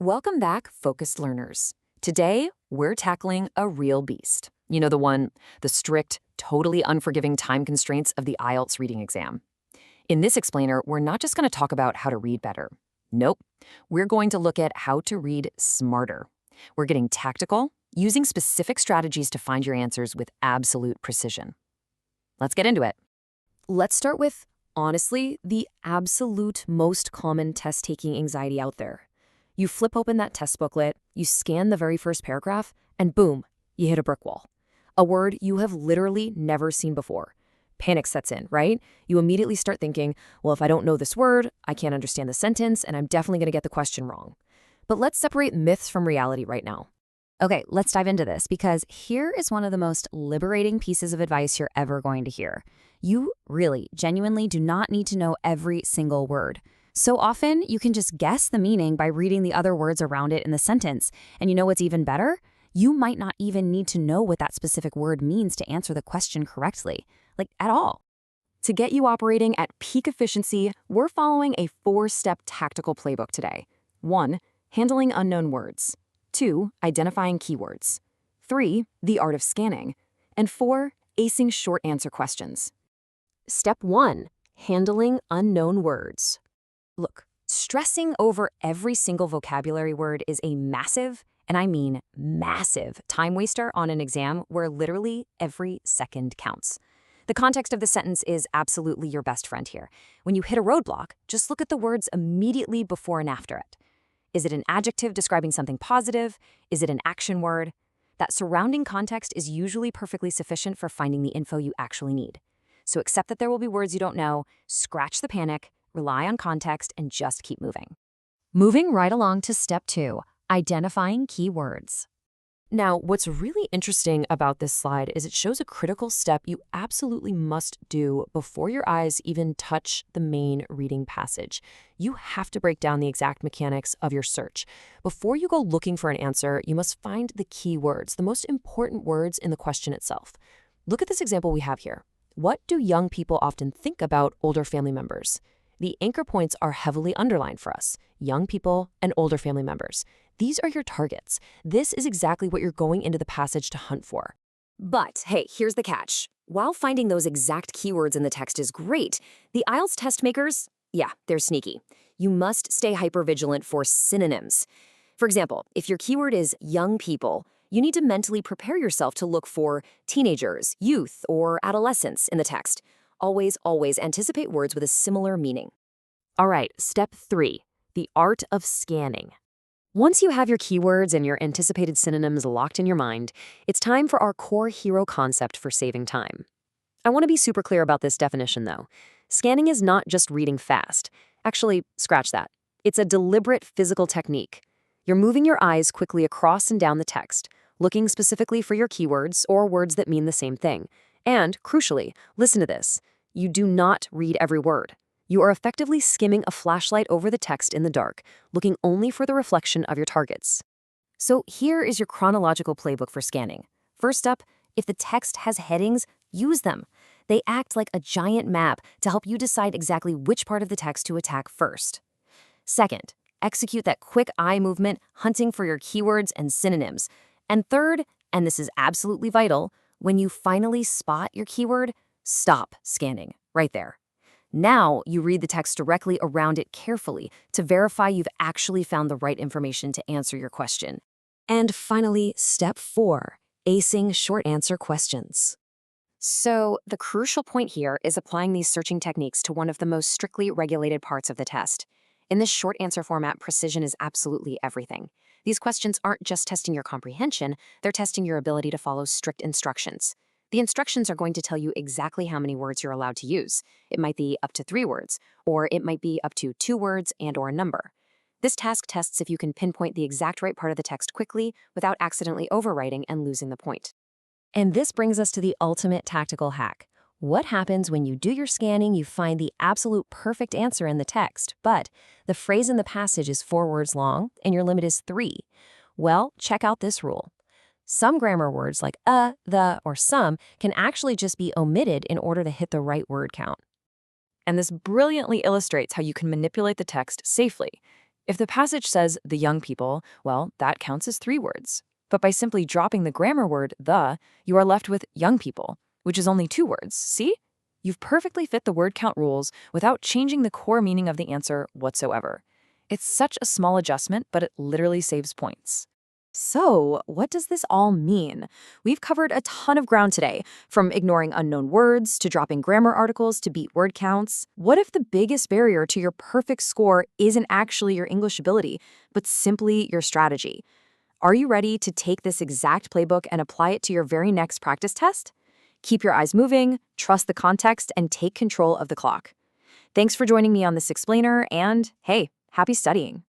Welcome back, focused learners. Today, we're tackling a real beast. You know the strict, totally unforgiving time constraints of the IELTS reading exam. In this explainer, we're not just going to talk about how to read better. Nope. We're going to look at how to read smarter. We're getting tactical, using specific strategies to find your answers with absolute precision. Let's get into it. Let's start with, honestly, the absolute most common test-taking anxiety out there. You flip open that test booklet, you scan the very first paragraph, and boom, you hit a brick wall. A word you have literally never seen before. Panic sets in, right? You immediately start thinking, well, if I don't know this word, I can't understand the sentence, and I'm definitely going to get the question wrong. But let's separate myths from reality right now. Okay, let's dive into this because here is one of the most liberating pieces of advice you're ever going to hear. You really, genuinely do not need to know every single word. So often, you can just guess the meaning by reading the other words around it in the sentence. And you know what's even better? You might not even need to know what that specific word means to answer the question correctly, like at all. To get you operating at peak efficiency, we're following a 4-step tactical playbook today. 1. Handling unknown words. 2. Identifying keywords. 3. The art of scanning. And 4. Acing short answer questions. Step 1. Handling unknown words. Look, stressing over every single vocabulary word is a massive, and I mean massive, time waster on an exam where literally every second counts. The context of the sentence is absolutely your best friend here. When you hit a roadblock, just look at the words immediately before and after it. Is it an adjective describing something positive? Is it an action word? That surrounding context is usually perfectly sufficient for finding the info you actually need. So accept that there will be words you don't know, scratch the panic, rely on context, and just keep moving. Moving right along to step 2, identifying keywords. Now, what's really interesting about this slide is it shows a critical step you absolutely must do before your eyes even touch the main reading passage. You have to break down the exact mechanics of your search. Before you go looking for an answer, you must find the key words, the most important words in the question itself. Look at this example we have here. What do young people often think about older family members? The anchor points are heavily underlined for us, young people and older family members. These are your targets. This is exactly what you're going into the passage to hunt for. But hey, here's the catch. While finding those exact keywords in the text is great, the IELTS test makers, they're sneaky. You must stay hypervigilant for synonyms. For example, if your keyword is young people, you need to mentally prepare yourself to look for teenagers, youth, or adolescents in the text. Always anticipate words with a similar meaning. All right, step 3, the art of scanning. Once you have your keywords and your anticipated synonyms locked in your mind, it's time for our core hero concept for saving time. I want to be super clear about this definition, though. Scanning is not just reading fast. Actually, scratch that. It's a deliberate physical technique. You're moving your eyes quickly across and down the text, looking specifically for your keywords or words that mean the same thing. And, crucially, listen to this. You do not read every word. You are effectively skimming a flashlight over the text in the dark, looking only for the reflection of your targets. So here is your chronological playbook for scanning. First up, if the text has headings, use them. They act like a giant map to help you decide exactly which part of the text to attack first. Second, execute that quick eye movement, hunting for your keywords and synonyms. And third, and this is absolutely vital, when you finally spot your keyword, stop scanning right there. Now you read the text directly around it carefully to verify you've actually found the right information to answer your question. And finally, step 4, acing short answer questions. So the crucial point here is applying these searching techniques to one of the most strictly regulated parts of the test. In this short answer format, precision is absolutely everything. These questions aren't just testing your comprehension, they're testing your ability to follow strict instructions. The instructions are going to tell you exactly how many words you're allowed to use. It might be up to 3 words, or it might be up to 2 words and/or a number. This task tests if you can pinpoint the exact right part of the text quickly without accidentally overwriting and losing the point. And this brings us to the ultimate tactical hack. What happens when you do your scanning, you find the absolute perfect answer in the text, but the phrase in the passage is 4 words long and your limit is 3? Well, check out this rule. Some grammar words like the, or some can actually just be omitted in order to hit the right word count. And this brilliantly illustrates how you can manipulate the text safely. If the passage says the young people, well, that counts as 3 words. But by simply dropping the grammar word the, you are left with young people, which is only 2 words. See? You've perfectly fit the word count rules without changing the core meaning of the answer whatsoever. It's such a small adjustment, but it literally saves points. So, what does this all mean? We've covered a ton of ground today, from ignoring unknown words to dropping grammar articles to beat word counts. What if the biggest barrier to your perfect score isn't actually your English ability, but simply your strategy? Are you ready to take this exact playbook and apply it to your very next practice test? Keep your eyes moving, trust the context, and take control of the clock. Thanks for joining me on this explainer, and hey, happy studying.